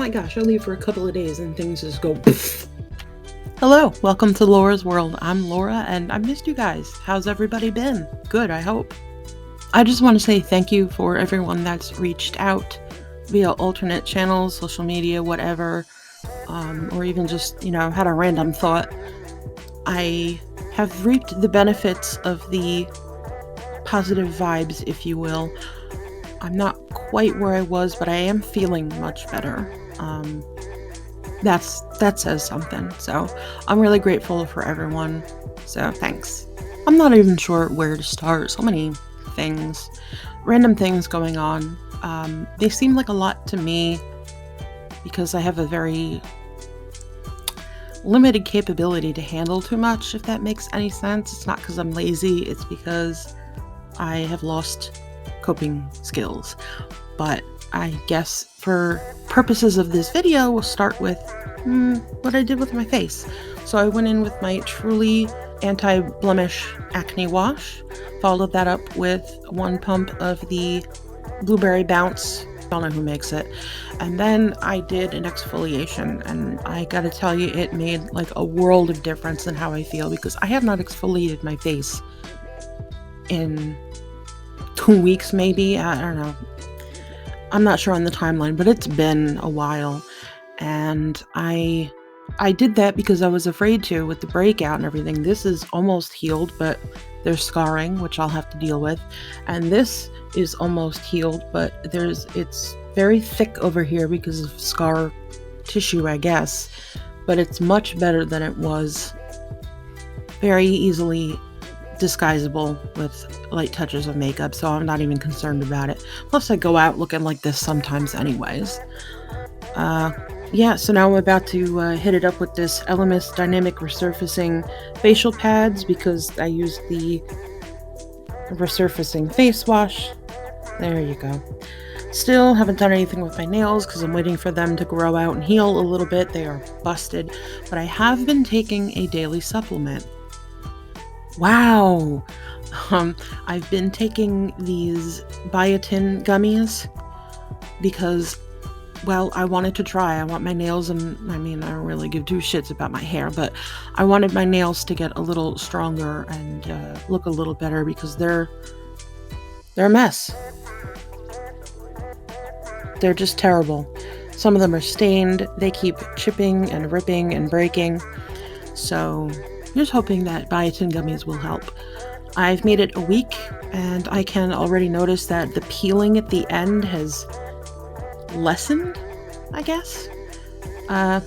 my gosh, I leave for a couple of days and things just go poof. Hello, welcome to Laura's World. I'm Laura and I missed you guys. How's everybody been? Good, I hope. I just want to say thank you for everyone that's reached out via alternate channels, social media, whatever, or even just, had a random thought. I have reaped the benefits of the positive vibes, if you will. I'm not quite where I was, but I am feeling much better. That says something. So I'm really grateful for everyone. So thanks. I'm not even sure where to start. So many things, random things going on. They seem like a lot to me because I have a very limited capability to handle too much, if that makes any sense. It's not because I'm lazy. It's because I have lost coping skills. But I guess for purposes of this video, we'll start with what I did with my face. So I went in with my Truly anti-blemish acne wash, followed that up with 1 pump of the Blueberry Bounce. I don't know who makes it. And then I did an exfoliation, and I gotta tell you, it made like a world of difference in how I feel, because I have not exfoliated my face in 2 weeks maybe. I don't know. I'm not sure on the timeline, but it's been a while. And I did that because I was afraid to, with the breakout and everything. This is almost healed, but there's scarring, which I'll have to deal with. And this is almost healed, but it's very thick over here because of scar tissue, I guess. But it's much better than it was. Very easily disguisable with light touches of makeup, so I'm not even concerned about it. Plus I go out looking like this sometimes anyways. So now I'm about to hit it up with this Elemis Dynamic Resurfacing facial pads, because I used the resurfacing face wash. There you go. Still haven't done anything with my nails because I'm waiting for them to grow out and heal a little bit. They are busted, but I have been taking a daily supplement. Wow! I've been taking these biotin gummies because, well, I wanted to try. I want my nails, and I don't really give two shits about my hair, but I wanted my nails to get a little stronger and look a little better, because they're a mess. They're just terrible. Some of them are stained. They keep chipping and ripping and breaking. So I'm just hoping that biotin gummies will help. I've made it a week, and I can already notice that the peeling at the end has lessened, I guess. But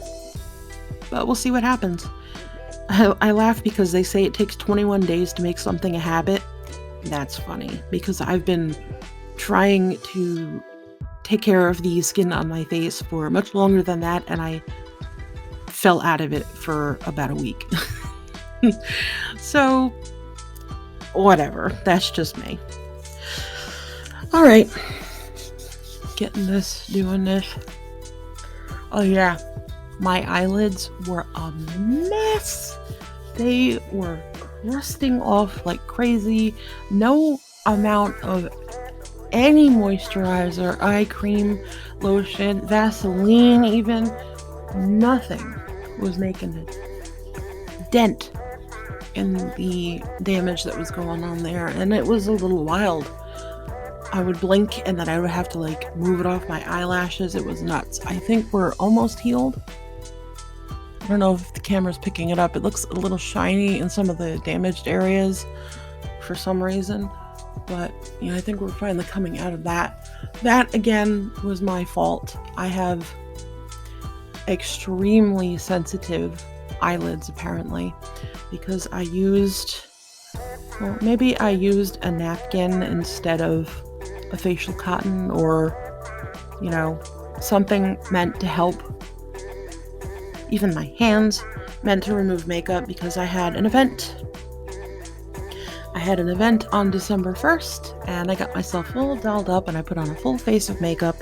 we'll see what happens. I laugh because they say it takes 21 days to make something a habit. That's funny, because I've been trying to take care of the skin on my face for much longer than that, and I fell out of it for about a week. So, whatever. That's just me. Alright. Doing this. Oh yeah. My eyelids were a mess. They were rusting off like crazy. No amount of any moisturizer, eye cream, lotion, Vaseline even, nothing was making a dent in the damage that was going on there, and it was a little wild. I would blink and then I would have to move it off my eyelashes. It was nuts. I think we're almost healed. I don't know if the camera's picking it up. It looks a little shiny in some of the damaged areas for some reason, but I think we're finally coming out of that. That again was my fault. I have extremely sensitive eyelids apparently, because I used a napkin instead of a facial cotton, or something meant to help. Even my hands meant to remove makeup, because I had an event on December 1st, and I got myself all dolled up and I put on a full face of makeup,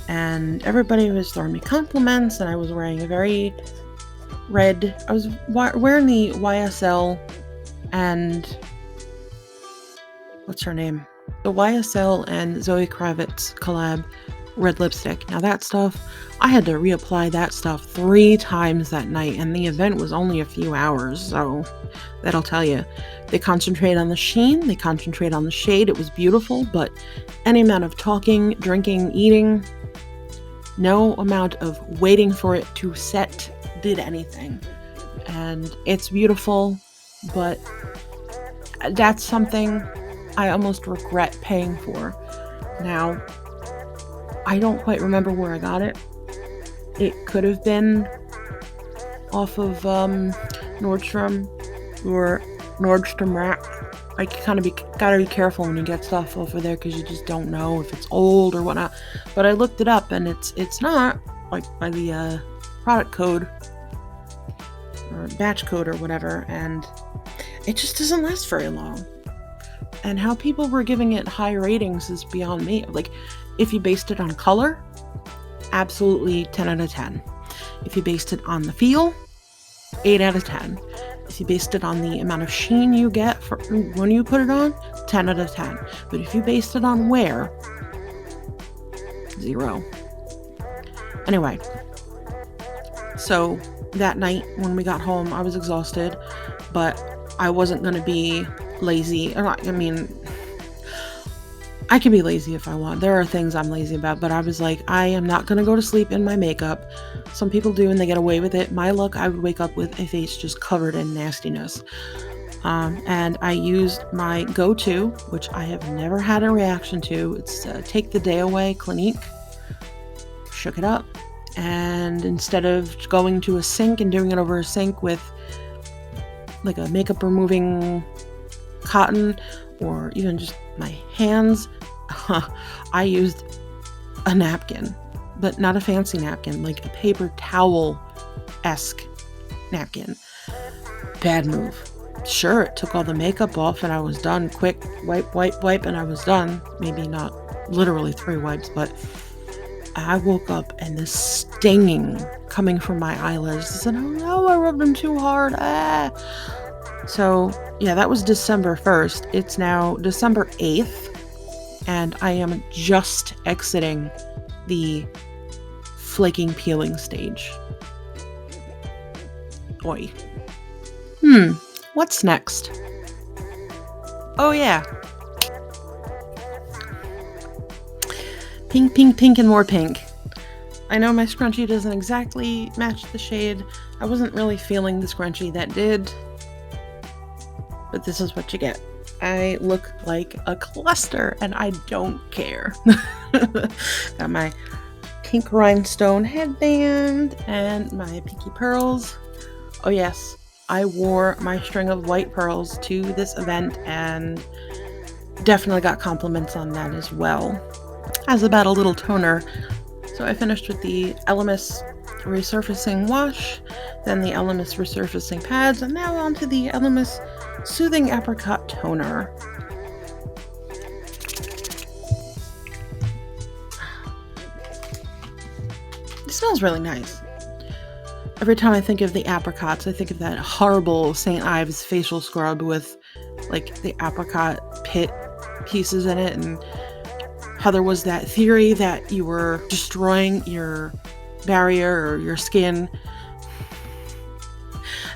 and everybody was throwing me compliments, and I was wearing a very red, I was wearing the YSL and what's her name? The YSL and Zoe Kravitz collab red lipstick. Now that stuff, I had to reapply that stuff 3 times that night, and the event was only a few hours, so that'll tell you. They concentrate on the sheen, they concentrate on the shade. It was beautiful, but any amount of talking, drinking, eating, no amount of waiting for it to set did anything. And it's beautiful, but that's something I almost regret paying for. Now, I don't quite remember where I got it. It could have been off of Nordstrom or Nordstrom Rack. I gotta be careful when you get stuff over there because you just don't know if it's old or whatnot. But I looked it up and it's not like by the product code or batch code or whatever, and it just doesn't last very long. And how people were giving it high ratings is beyond me. Like, if you based it on color, absolutely 10 out of 10. If you based it on the feel, 8 out of 10. If you based it on the amount of sheen you get for when you put it on, 10 out of 10. But if you based it on wear, 0. Anyway, so that night when we got home, I was exhausted, but I wasn't going to be lazy. I mean, I can be lazy if I want. There are things I'm lazy about, but I was like, I am not going to go to sleep in my makeup. Some people do and they get away with it. My luck, I would wake up with a face just covered in nastiness. And I used my go-to, which I have never had a reaction to. It's Take the Day Away Clinique. Shook it up. And instead of going to a sink and doing it over a sink with like a makeup removing cotton or even just my hands, I used a napkin, but not a fancy napkin, like a paper towel-esque napkin. Bad move. Sure, it took all the makeup off and I was done. Quick, wipe, and I was done. Maybe not literally 3 wipes, but I woke up and the stinging coming from my eyelids. And oh no, I rubbed them too hard. So yeah, that was December 1st. It's now December 8th, and I am just exiting the flaking peeling stage. Oi. What's next? Oh yeah. Pink, pink, pink, and more pink. I know my scrunchie doesn't exactly match the shade. I wasn't really feeling the scrunchie that did, but this is what you get. I look like a cluster and I don't care. Got my pink rhinestone headband and my pinky pearls. Oh yes, I wore my string of white pearls to this event and definitely got compliments on that as well. As about a little toner. So I finished with the Elemis resurfacing wash, then the Elemis resurfacing pads, and now on to the Elemis Soothing Apricot Toner. It smells really nice. Every time I think of the apricots, I think of that horrible St. Ives facial scrub with like the apricot pit pieces in it, and how there was that theory that you were destroying your barrier or your skin.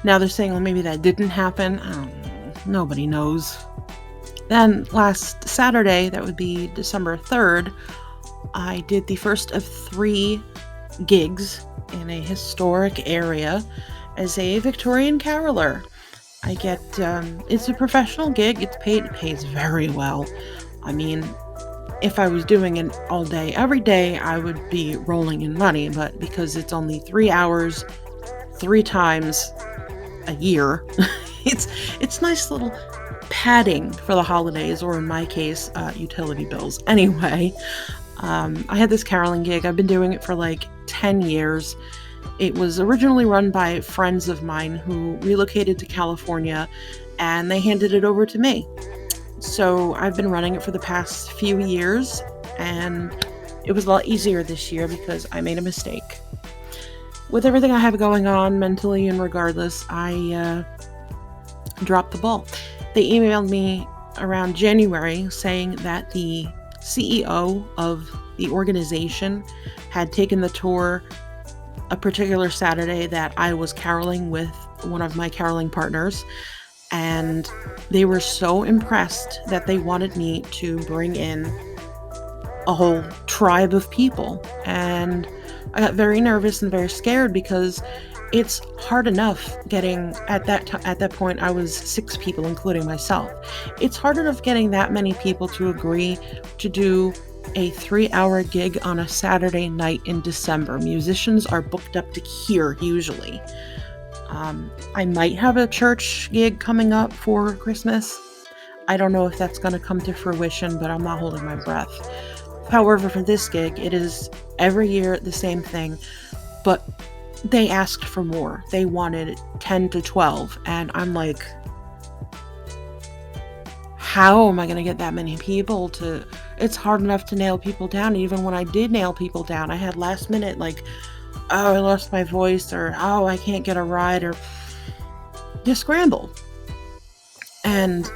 Now they're saying, well, maybe that didn't happen. I don't know. Nobody knows. Then last Saturday, that would be December 3rd, I did the first of 3 gigs in a historic area as a Victorian caroler. I get, it's a professional gig. It pays very well. I mean, if I was doing it all day, every day, I would be rolling in money, but because it's only 3 hours, 3 times a year, it's nice little padding for the holidays, or in my case, utility bills. Anyway, I had this caroling gig. I've been doing it for like 10 years. It was originally run by friends of mine who relocated to California, and they handed it over to me. So I've been running it for the past few years, and it was a lot easier this year because I made a mistake. With everything I have going on mentally and regardless, I dropped the ball. They emailed me around January saying that the CEO of the organization had taken the tour a particular Saturday that I was caroling with one of my caroling partners, and they were so impressed that they wanted me to bring in a whole tribe of people. And I got very nervous and very scared because it's hard enough getting at that point I was 6 people including myself. It's hard enough getting that many people to agree to do a 3-hour gig on a Saturday night in December. Musicians are booked up to here usually. I might have a church gig coming up for Christmas. I don't know if that's going to come to fruition, but I'm not holding my breath. However, for this gig, it is every year the same thing, but they asked for more. They wanted 10 to 12, and I'm like, how am I going to get that many people to... It's hard enough to nail people down. Even when I did nail people down, I had last minute, like, oh, I lost my voice, or oh, I can't get a ride, or you scramble. And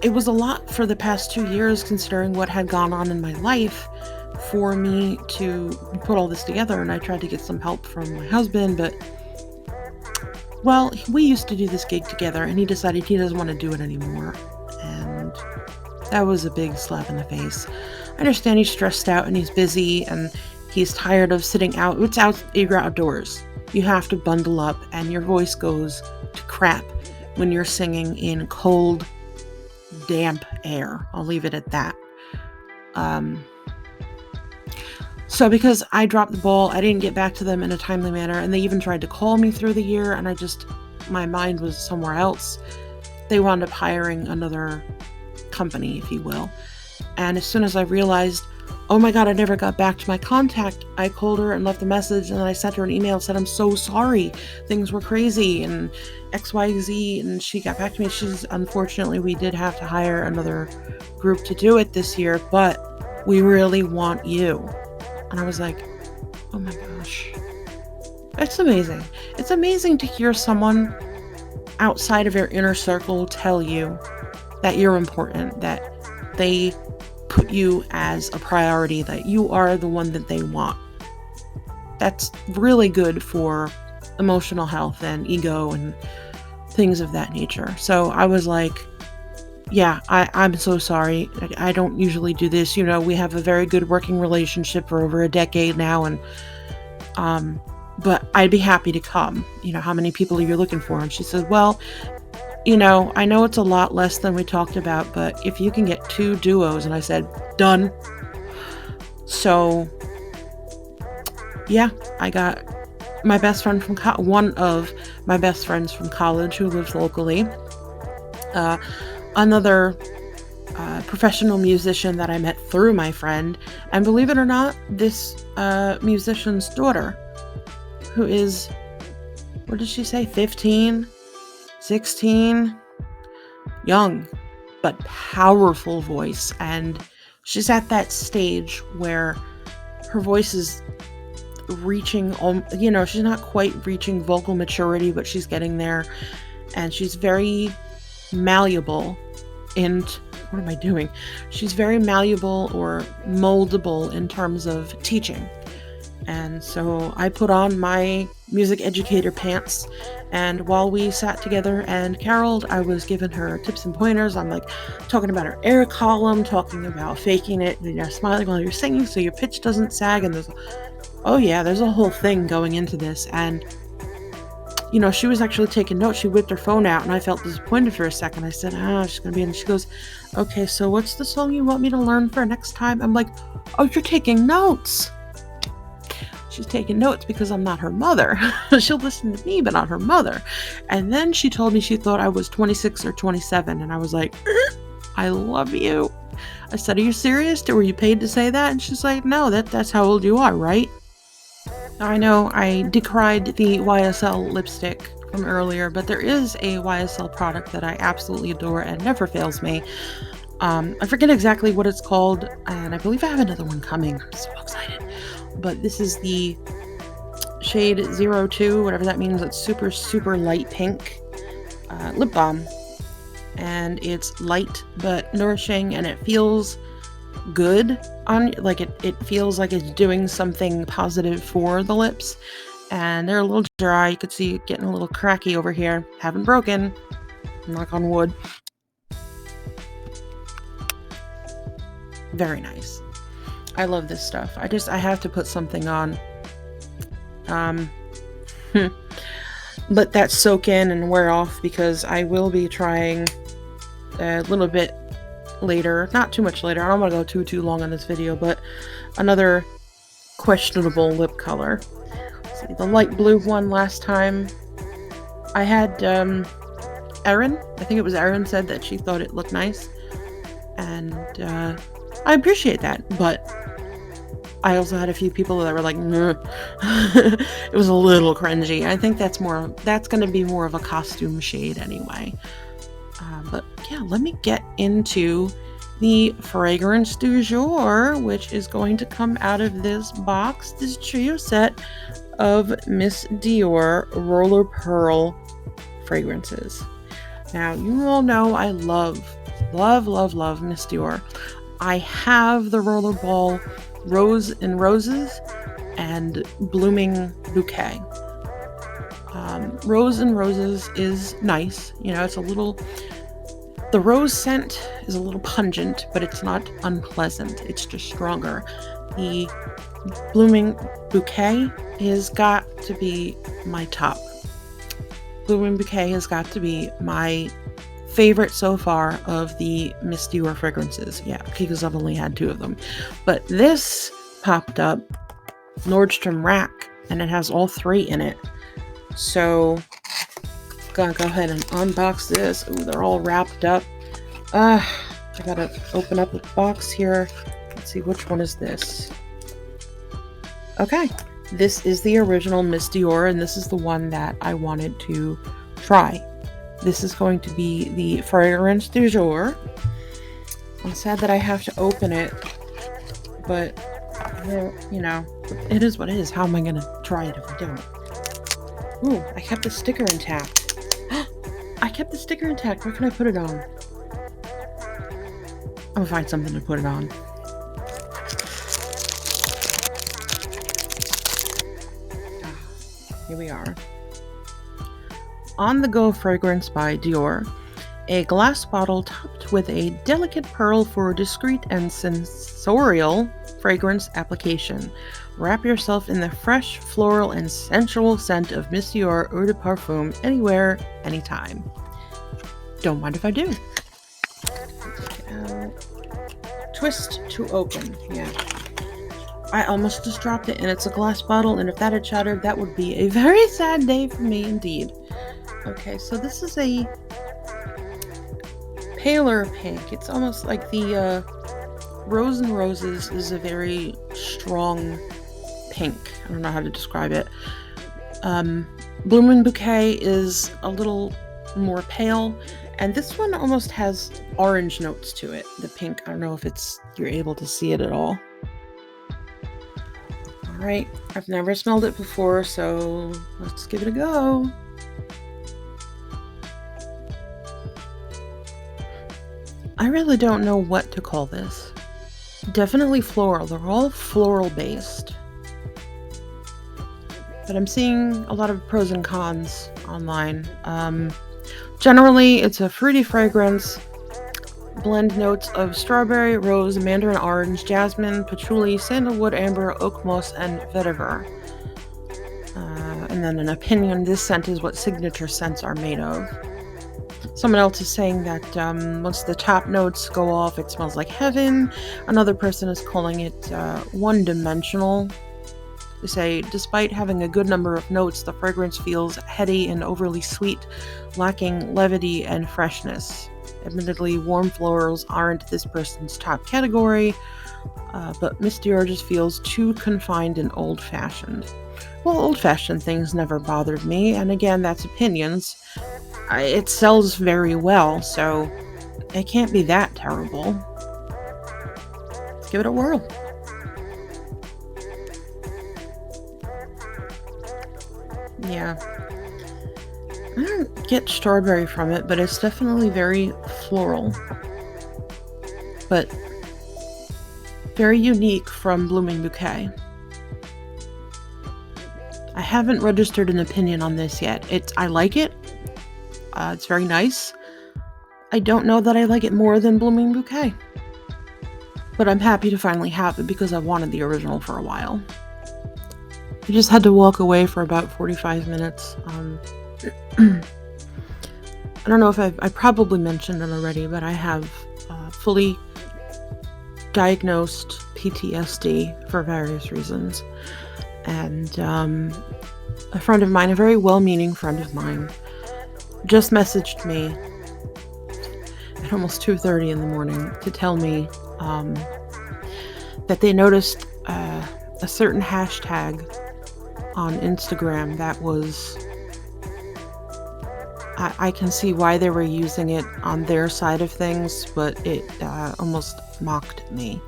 it was a lot for the past 2 years, considering what had gone on in my life, for me to put all this together. And I tried to get some help from my husband, but, well, we used to do this gig together, and he decided he doesn't want to do it anymore. And that was a big slap in the face. I understand he's stressed out and he's busy and he's tired of sitting out. You're outdoors. You have to bundle up, and your voice goes to crap when you're singing in cold, damp air. I'll leave it at that. So because I dropped the ball, I didn't get back to them in a timely manner, and they even tried to call me through the year, and my mind was somewhere else. They wound up hiring another company, if you will. And as soon as I realized, oh my God, I never got back to my contact, I called her and left a message, and then I sent her an email and said, I'm so sorry. Things were crazy and XYZ. And she got back to me. Unfortunately, we did have to hire another group to do it this year, but we really want you. And I was like, oh my gosh. It's amazing. It's amazing to hear someone outside of your inner circle tell you that you're important, that they put you as a priority, that you are the one that they want. That's really good for emotional health and ego and things of that nature. So I was like, yeah, I'm so sorry. I don't usually do this. We have a very good working relationship for over a decade now, and but I'd be happy to come. How many people are you looking for? And she said, well, I know it's a lot less than we talked about, but if you can get 2 duos. And I said, done. So, yeah, I got my best friend from one of my best friends from college who lives locally. Another professional musician that I met through my friend. And believe it or not, this musician's daughter, who is, what did she say, 15? 16, young but powerful voice, and she's at that stage where her voice is reaching, she's not quite reaching vocal maturity, but she's getting there, and she's very malleable She's very malleable or moldable in terms of teaching. And so I put on my music educator pants, and while we sat together and caroled, I was giving her tips and pointers. I'm like talking about her air column, talking about faking it, and smiling while you're singing so your pitch doesn't sag. And there's a whole thing going into this. And she was actually taking notes. She whipped her phone out, and I felt disappointed for a second. I said, she's gonna be in. She goes, okay, so what's the song you want me to learn for next time? I'm like, oh, you're taking notes. She's taking notes because I'm not her mother. She'll listen to me, but not her mother. And then she told me she thought I was 26 or 27. And I was like, I love you. I said, are you serious? Were you paid to say that? And she's like, no, that's how old you are, right? I know I decried the YSL lipstick from earlier, but there is a YSL product that I absolutely adore and never fails me. I forget exactly what it's called, and I believe I have another one coming. I'm so excited. But this is the shade 02, whatever that means. It's super, super light pink lip balm. And it's light but nourishing, and it feels good on, like it feels like it's doing something positive for the lips, and they're a little dry. You could see it getting a little cracky over here. Haven't broken, knock on wood. Very nice. I love this stuff. I have to put something on. Let that soak in and wear off, because I will be trying a little bit later, not too much later. I don't want to go too long on this video, but another questionable lip color. See, the light blue one last time I had Erin, I think it was Erin, said that she thought it looked nice, and I appreciate that, but I also had a few people that were like, it was a little cringy. I think that's going to be more of a costume shade anyway. But yeah, let me get into the fragrance du jour, which is going to come out of this box, this trio set of Miss Dior Roller Pearl fragrances. Now, you all know I love Miss Dior. I have the Rollerball Rose and Roses and Blooming Bouquet. Rose and Roses is nice. You know, it's a little... The rose scent is a little pungent, but it's not unpleasant. It's just stronger. The Blooming Bouquet has got to be my top. Blooming Bouquet has got to be my favorite so far of the Miss Dior fragrances. Yeah, because I've only had 2 of them. But this popped up, Nordstrom Rack, and it has all 3 in it. So, gonna go ahead and unbox this. Ooh, they're all wrapped up. I gotta open up the box here. Let's see, which one is this? Okay, this is the original Miss Dior, and this is the one that I wanted to try. This is going to be the fragrance du jour. I'm sad that I have to open it, but, you know, it is what it is. How am I going to try it if I don't? Ooh, I kept the sticker intact. I kept the sticker intact. Where can I put it on? I'm going to find something to put it on. Here we are. On the Go fragrance by Dior, a glass bottle topped with a delicate pearl for discreet and sensorial fragrance application. Wrap yourself in the fresh, floral, and sensual scent of Miss Dior Eau de Parfum anywhere, anytime. Don't mind if I do. Twist to open. Yeah. I almost just dropped it, and it's a glass bottle, and if that had shattered, that would be a very sad day for me indeed. Okay, so this is a paler pink. It's almost like the Rose and Roses is a very strong pink. I don't know how to describe it. Blooming Bouquet is a little more pale, and this one almost has orange notes to it. The pink, I don't know if you're able to see it at all. Alright, I've never smelled it before, so let's give it a go. I really don't know what to call this. Definitely floral. They're all floral based. But I'm seeing a lot of pros and cons online. Generally, it's a fruity fragrance. Blend notes of strawberry, rose, mandarin orange, jasmine, patchouli, sandalwood, amber, oak moss, and vetiver. And then an opinion, this scent is what signature scents are made of. Someone else is saying that once the top notes go off, it smells like heaven. Another person is calling it one-dimensional. They say, despite having a good number of notes, the fragrance feels heady and overly sweet, lacking levity and freshness. Admittedly, warm florals aren't this person's top category, but Miss Dior just feels too confined and old-fashioned. Well, old-fashioned things never bothered me, and again, that's opinions. It sells very well, so it can't be that terrible. Let's give it a whirl. Yeah. I don't get strawberry from it, but it's definitely very floral. But Very unique from Blooming Bouquet. I haven't registered an opinion on this yet. I like it. It's very nice. I don't know that I like it more than Blooming Bouquet. But I'm happy to finally have it because I've wanted the original for a while. I just had to walk away for about 45 minutes. I don't know if I probably mentioned it already, but I have fully diagnosed PTSD for various reasons. And a friend of mine, a very well-meaning friend of mine, just messaged me at almost 2:30 in the morning to tell me that they noticed a certain hashtag on Instagram that was... I can see why they were using it on their side of things, but it almost mocked me.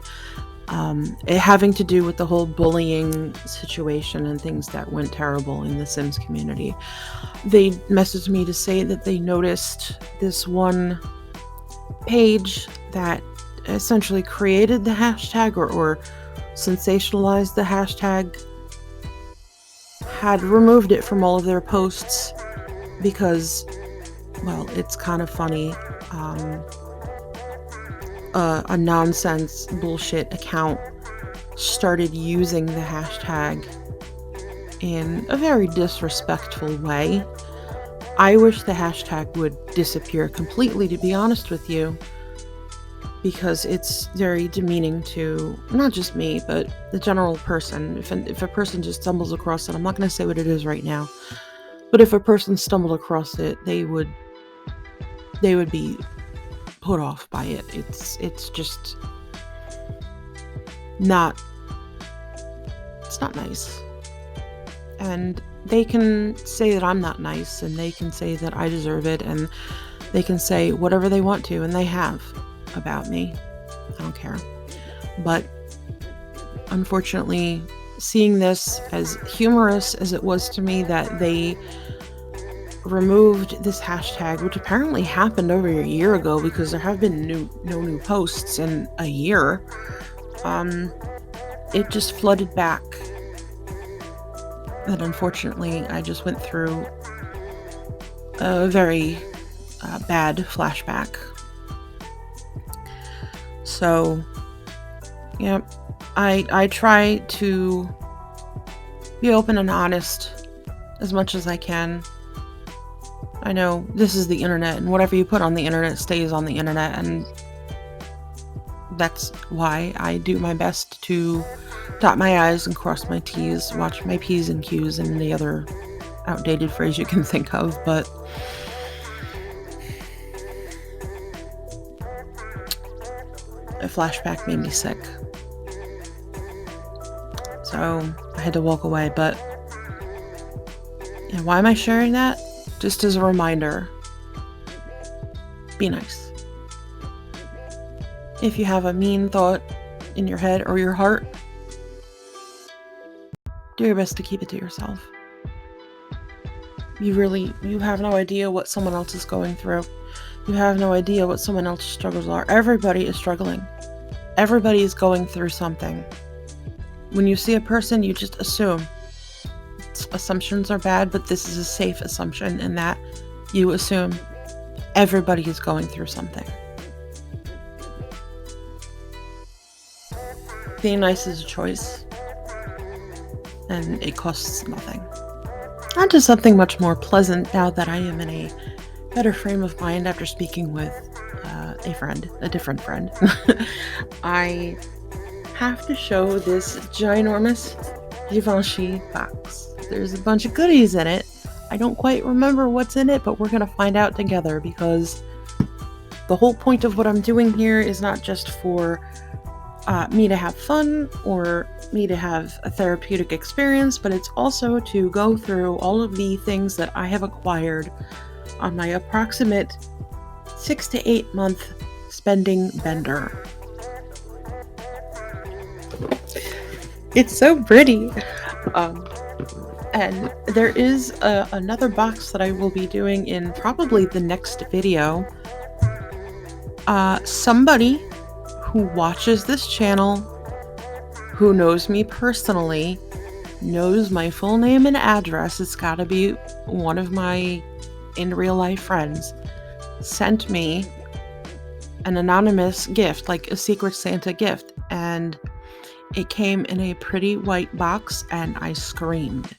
It having to do with the whole bullying situation and things that went terrible in the Sims community. They messaged me to say that they noticed this one page that essentially created the hashtag or sensationalized the hashtag had removed it from all of their posts because, well, it's kind of funny. A nonsense bullshit account started using the hashtag in a very disrespectful way. I wish the hashtag would disappear completely, to be honest with you, because it's very demeaning to not just me, but the general person. If a person just stumbles across it, I'm not going to say what it is right now, but if a person stumbled across it, they would be put off by it. It's just not, it's not nice. And they can say that I'm not nice, and they can say that I deserve it, and they can say whatever they want to, and they have, about me. I don't care. But unfortunately, seeing this, as humorous as it was to me that they removed this hashtag, which apparently happened over a year ago because there have been no new posts in a year, it just flooded back. And unfortunately, I just went through a very bad flashback. So, yeah, I try to be open and honest as much as I can. I know this is the internet, and whatever you put on the internet stays on the internet, and that's why I do my best to dot my I's and cross my T's, watch my P's and Q's, and any other outdated phrase you can think of, but a flashback made me sick. So I had to walk away, but yeah, why am I sharing that? Just as a reminder, be nice. If you have a mean thought in your head or your heart, do your best to keep it to yourself. You have no idea what someone else is going through. You have no idea what someone else's struggles are. Everybody is struggling. Everybody is going through something. When you see a person, you just assume. Assumptions are bad, but this is a safe assumption in that you assume everybody is going through something. Being nice is a choice, and it costs nothing. On to something much more pleasant now that I am in a better frame of mind after speaking with a different friend. I have to show this ginormous GIVENCHY box. There's a bunch of goodies in it. I don't quite remember what's in it, but we're gonna find out together, because the whole point of what I'm doing here is not just for me to have fun or me to have a therapeutic experience, but it's also to go through all of the things that I have acquired on my approximate 6 to 8 month spending bender. It's so pretty. And there is another box that I will be doing in probably the next video. Somebody who watches this channel who knows me personally knows my full name and address. It's got to be one of my in real life friends. Sent me an anonymous gift, like a Secret Santa gift, and it came in a pretty white box, and I screamed.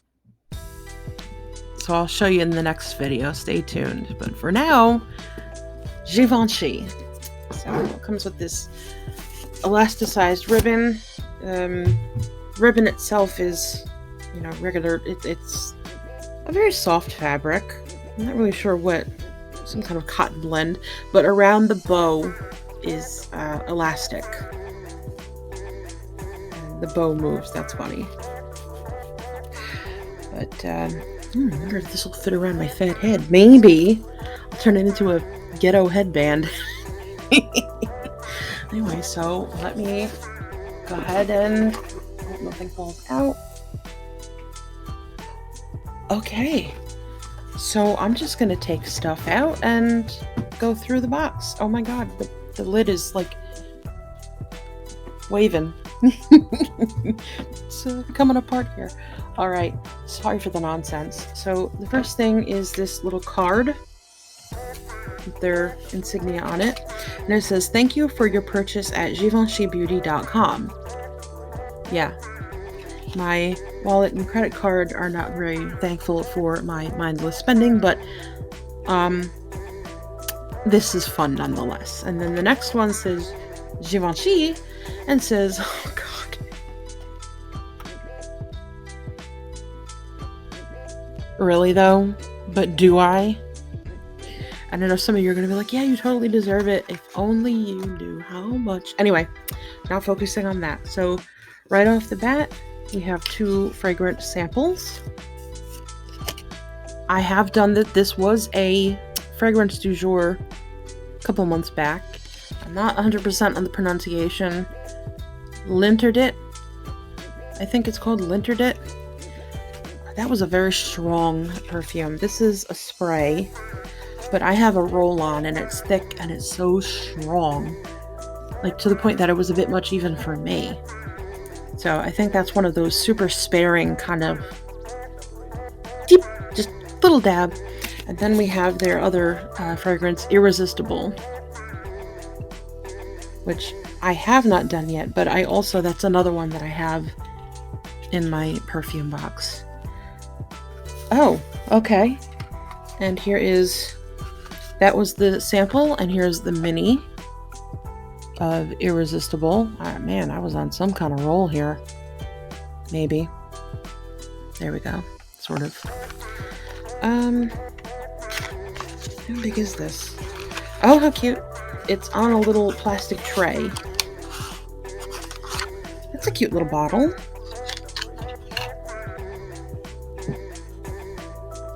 So I'll show you in the next video. Stay tuned. But for now, Givenchy. So it comes with this elasticized ribbon. Ribbon itself is, regular. It's a very soft fabric. I'm not really sure what, some kind of cotton blend, but around the bow is elastic. And the bow moves. That's funny. But I wonder if this will fit around my fat head. Maybe I'll turn it into a ghetto headband. Anyway, so let me go ahead and hope nothing falls out. Okay, so I'm just gonna take stuff out and go through the box. Oh my god, the lid is like waving. It's coming apart here. All right, sorry for the nonsense. So the first thing is this little card with their insignia on it, and it says, "Thank you for your purchase at GIVENCHYBEAUTY.com." Yeah, my wallet and credit card are not very thankful for my mindless spending, but this is fun nonetheless. And then the next one says Givenchy and says, oh god, really though? But do I? And I know some of you are going to be like, yeah, you totally deserve it. If only you knew how much. Anyway, not focusing on that. So right off the bat, we have 2 fragrant samples. I have done that. This was a fragrance du jour a couple months back. I'm not 100% on the pronunciation. Linterdit. I think it's called Linterdit. That was a very strong perfume. This is a spray, but I have a roll-on and it's thick and it's so strong. Like to the point that it was a bit much even for me. So I think that's one of those super sparing kind of deep, just little dab. And then we have their other fragrance, Irresistible, which I have not done yet, but that's another one that I have in my perfume box. Oh, okay. And that was the sample, and here's the mini of Irresistible. Man, I was on some kind of roll here. Maybe. There we go. Sort of. How big is this? Oh, how cute. It's on a little plastic tray. That's a cute little bottle.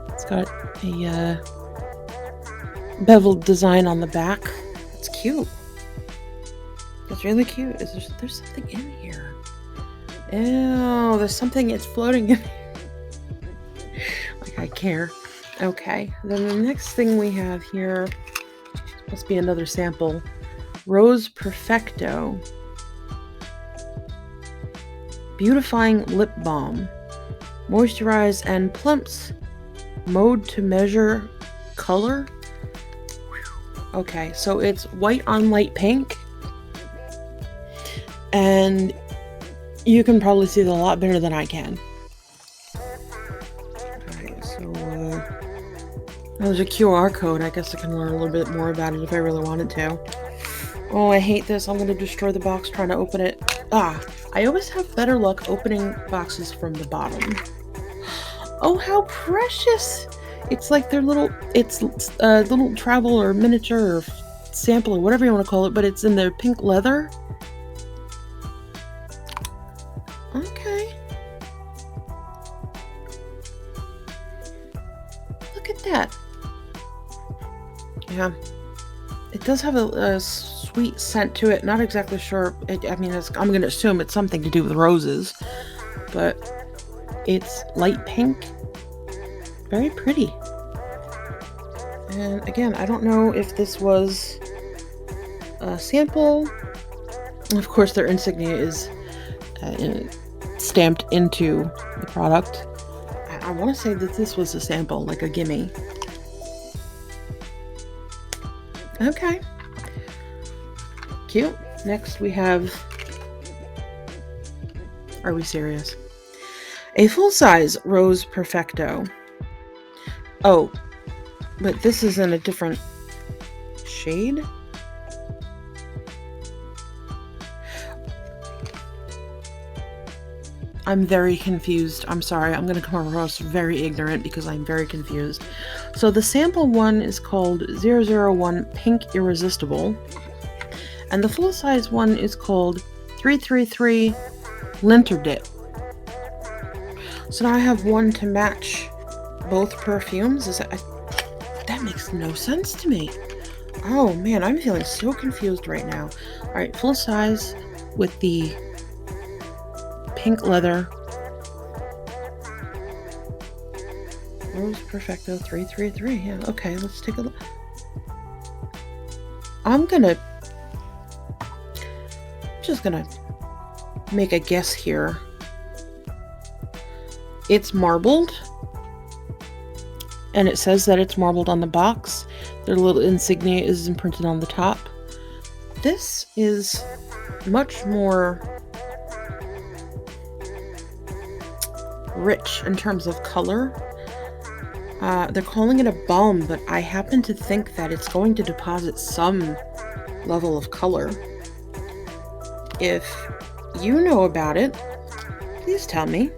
It's got a beveled design on the back. It's cute. It's really cute. There's something in here. Ew, there's something, it's floating in here. Like I care. Okay, then the next thing we have here must be another sample. Rose Perfecto. Beautifying Lip Balm. Moisturize and plumps. Mode to measure color. Okay, so it's white on light pink. And you can probably see it a lot better than I can. Alright, so there's a QR code. I guess I can learn a little bit more about it if I really wanted to. Oh, I hate this. I'm going to destroy the box trying to open it. I always have better luck opening boxes from the bottom. Oh, how precious! It's like their little travel or miniature or sample or whatever you want to call it, but it's in their pink leather. Okay. Look at that. Yeah. It does have a sweet scent to it. Not exactly sure. I'm going to assume it's something to do with roses. But it's light pink. Very pretty. And again, I don't know if this was a sample. Of course, their insignia is stamped into the product. I want to say that this was a sample, like a gimme. Okay. Cute. Next we have... Are we serious? A full-size Rose Perfecto. Oh, but this is in a different shade? I'm very confused. I'm sorry. I'm going to come across very ignorant because I'm very confused. So the sample one is called 001 Pink Irresistible. And the full-size one is called 333 Linter Dip. So now I have one to match both perfumes. That makes no sense to me. Oh man, I'm feeling so confused right now. Alright, full size with the pink leather. Rose Perfecto 333. Yeah, okay, let's take a look. I'm just gonna make a guess here. It's marbled, and it says that it's marbled on the box. Their little insignia is imprinted on the top. This is much more rich in terms of color. They're calling it a balm, but I happen to think that it's going to deposit some level of color. If you know about it, please tell me.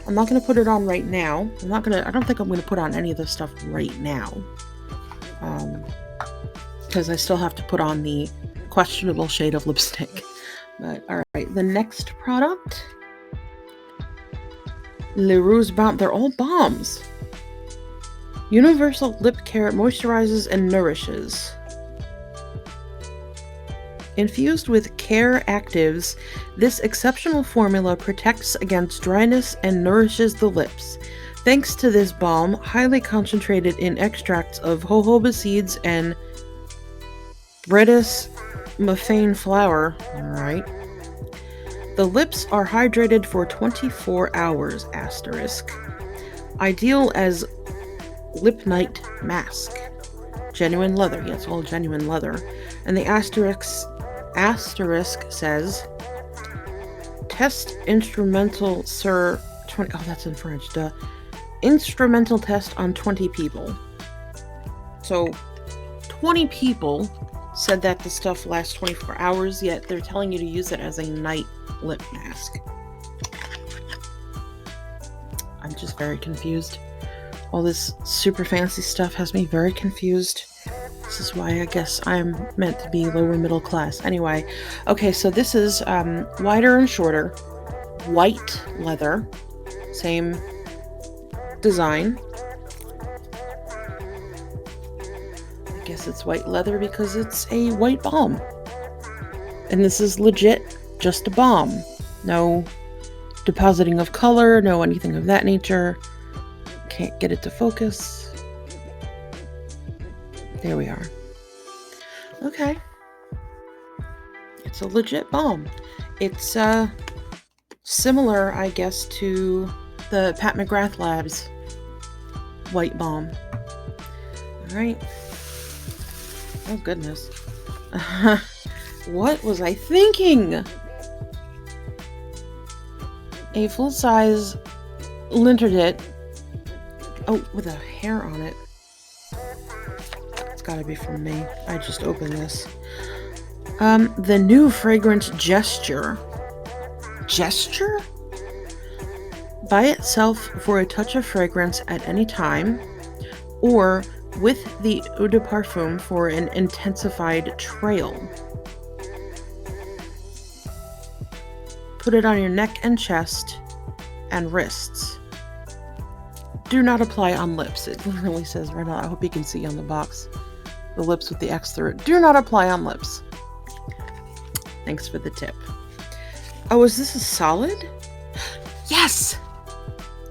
I'm not going to put it on right now. I don't think I'm going to put on any of this stuff right now. Because I still have to put on the questionable shade of lipstick. But, alright, the next product. Le Rouge Balm. They're all balms. Universal Lip Care moisturizes and nourishes. Infused with care actives, this exceptional formula protects against dryness and nourishes the lips. Thanks to this balm, highly concentrated in extracts of jojoba seeds and Bredis Mufane flower. Alright. The lips are hydrated for 24 hours, asterisk. Ideal as lip night mask. Genuine leather. Yeah, it's all genuine leather. And the asterisk says, test instrumental sir 20. Oh, that's in French. Duh. Instrumental test on 20 people. So 20 people said that the stuff lasts 24 hours, yet they're telling you to use it as a night lip mask. I'm just very confused. All this super fancy stuff has me very confused. This is why I guess I'm meant to be lower middle class. Anyway, okay, so this is wider and shorter, white leather, same design. I guess it's white leather because it's a white balm. And this is legit just a balm. No depositing of color, no anything of that nature. Can't get it to focus. There we are. Okay. It's a legit balm. It's similar, I guess, to the Pat McGrath Labs white balm. Alright. Oh goodness. What was I thinking? A full-size Linterdit. Oh, with a hair on it. It's gotta be from me. I just opened this. The new fragrance Gesture. Gesture? By itself for a touch of fragrance at any time, or with the eau de parfum for an intensified trail. Put it on your neck and chest and wrists. Do not apply on lips. It literally says right now, I hope you can see on the box, the lips with the X through it. Do not apply on lips. Thanks for the tip. Oh, is this a solid? Yes!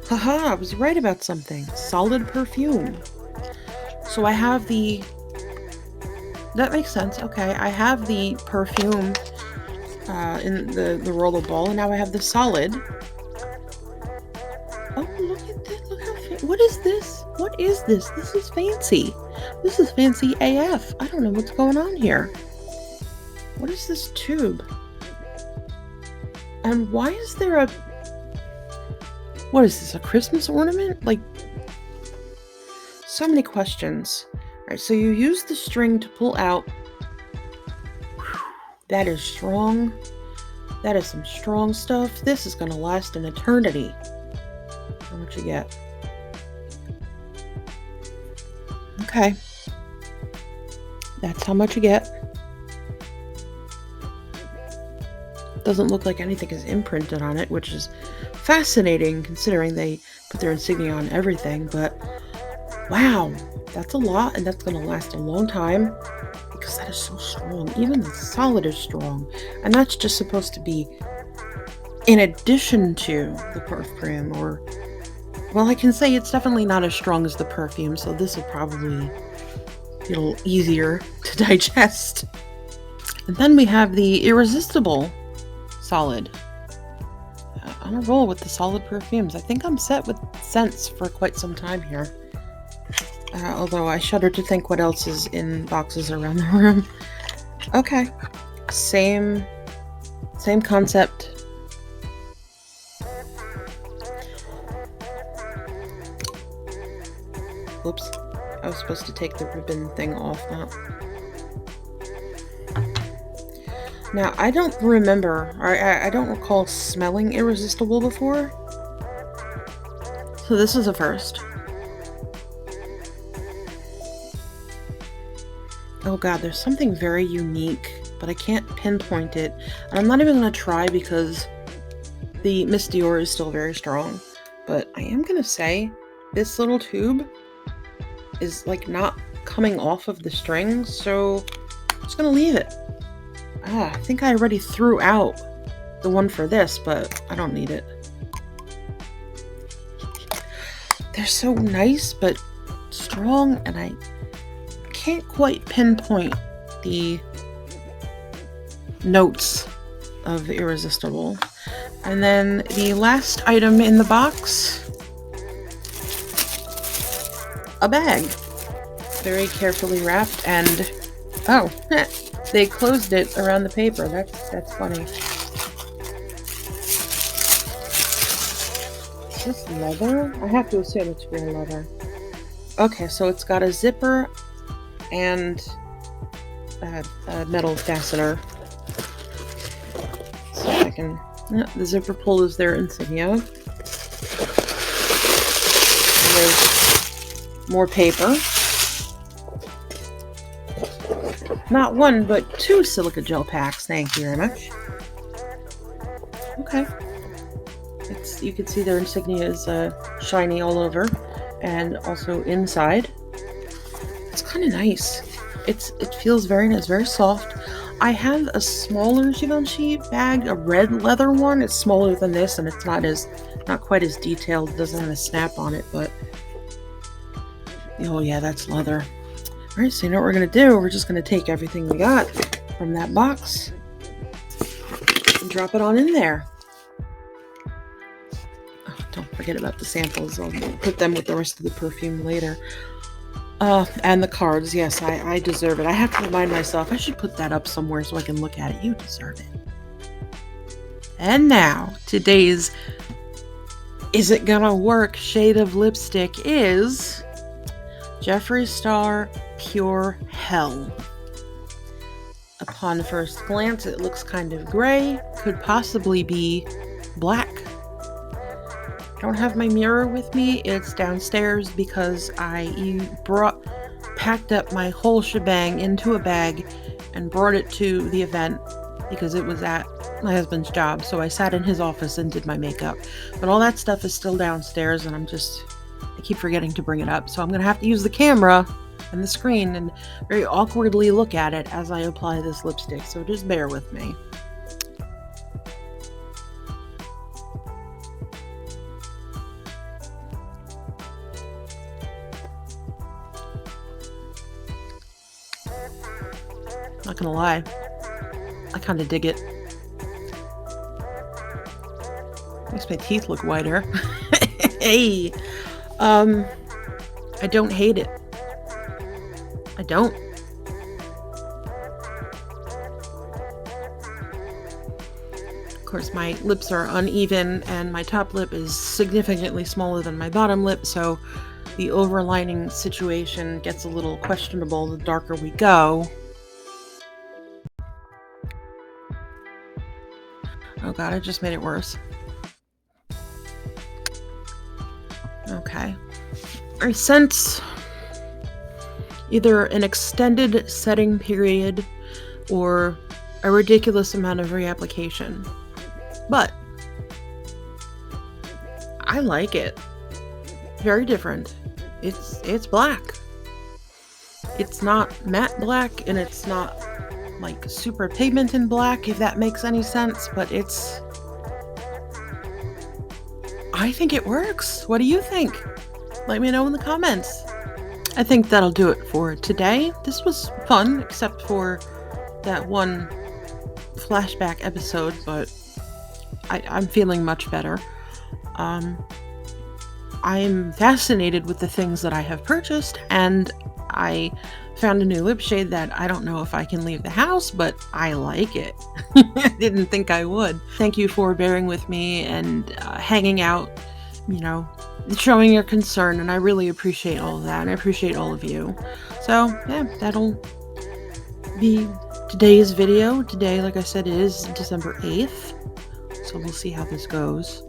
Haha, I was right about something. Solid perfume. So I have the... That makes sense. Okay, I have the perfume in the rollerball, and now I have the solid. Oh, look at that! Look how what is this? What is this? This is fancy. This is fancy AF. I don't know what's going on here. What is this tube? And why is there a... What is this? A Christmas ornament? Like, so many questions. Alright, so you use the string to pull out. Whew, that is strong. That is some strong stuff. This is going to last an eternity. How much you get? Okay. That's how much you get. Doesn't look like anything is imprinted on it, which is fascinating considering they put their insignia on everything, but wow, that's a lot, and that's going to last a long time because that is so strong. Even the solid is strong, and that's just supposed to be in addition to the perfume, or, well, I can say it's definitely not as strong as the perfume, so this will probably be a little easier to digest. And then we have the irresistible solid. I'm gonna roll with the solid perfumes. I think I'm set with scents for quite some time here. Although I shudder to think what else is in boxes around the room. Okay. Same concept. Oops. I was supposed to take the ribbon thing off now. Now, I don't remember, or I don't recall smelling irresistible before. So this is a first. Oh god, there's something very unique, but I can't pinpoint it. And I'm not even going to try because the Miss DIOR is still very strong. But I am going to say this little tube is like not coming off of the strings, so I'm just going to leave it. I think I already threw out the one for this, but I don't need it. They're so nice, but strong, and I can't quite pinpoint the notes of irresistible. And then the last item in the box, a bag. Very carefully wrapped, and oh, they closed it around the paper. That's funny. Is this leather? I have to assume it's real leather. Okay, so it's got a zipper and a metal fastener. So I can... the zipper pull is their insignia. And there's more paper. Not one, but two silica gel packs. Thank you very much. Okay. You can see their insignia is shiny all over, and also inside. It's kind of nice. It feels very nice, very soft. I have a smaller Givenchy bag, a red leather one. It's smaller than this, and it's not quite as detailed. It doesn't have a snap on it, but oh yeah, that's leather. Alright, so you know what we're going to do? We're just going to take everything we got from that box and drop it on in there. Oh, don't forget about the samples. I'll put them with the rest of the perfume later. And the cards. Yes, I deserve it. I have to remind myself I should put that up somewhere so I can look at it. You deserve it. And now, today's Is It Gonna Work shade of lipstick is Jeffree Star Pure Hell. Upon first glance, it looks kind of gray, could possibly be black. I don't have my mirror with me, it's downstairs because I packed up my whole shebang into a bag and brought it to the event because it was at my husband's job, so I sat in his office and did my makeup. But all that stuff is still downstairs, and I keep forgetting to bring it up, so I'm gonna have to use the camera and the screen and very awkwardly look at it as I apply this lipstick, so just bear with me. Not gonna lie, I kind of dig it. Makes my teeth look whiter. Hey, I don't hate it. I don't. Of course, my lips are uneven and my top lip is significantly smaller than my bottom lip, so the overlining situation gets a little questionable the darker we go. Oh god, I just made it worse. Okay. I sense either an extended setting period or a ridiculous amount of reapplication. But I like it. Very different. It's black. It's not matte black and it's not like super pigmented black, if that makes any sense, but I think it works. What do you think? Let me know in the comments. I think that'll do it for today. This was fun, except for that one flashback episode, but I'm feeling much better. I'm fascinated with the things that I have purchased, and I found a new lip shade that I don't know if I can leave the house, but I like it. I didn't think I would. Thank you for bearing with me and hanging out, showing your concern, and I really appreciate all of that, and I appreciate all of you. So, yeah, that'll be today's video. Today, like I said, is December 8th, so we'll see how this goes.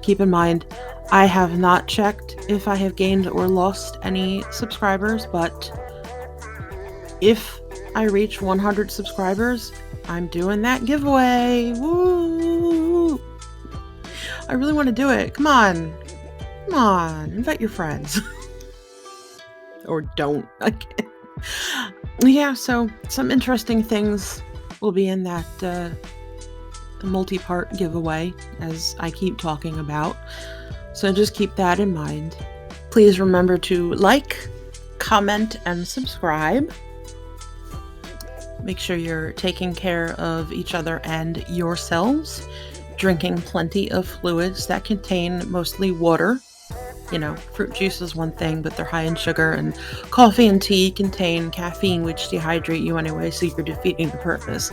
Keep in mind, I have not checked if I have gained or lost any subscribers, but if I reach 100 subscribers, I'm doing that giveaway. Woo! I really want to do it. Come on. Come on. Invite your friends. Or don't. Yeah, so some interesting things will be in that the multi-part giveaway, as I keep talking about. So just keep that in mind. Please remember to like, comment, and subscribe. Make sure you're taking care of each other and yourselves. Drinking plenty of fluids that contain mostly water. Fruit juice is one thing, but they're high in sugar, and coffee and tea contain caffeine, which dehydrate you anyway, so you're defeating the purpose.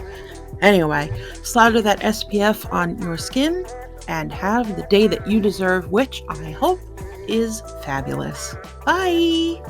Anyway, slather that SPF on your skin and have the day that you deserve, which I hope is fabulous. Bye!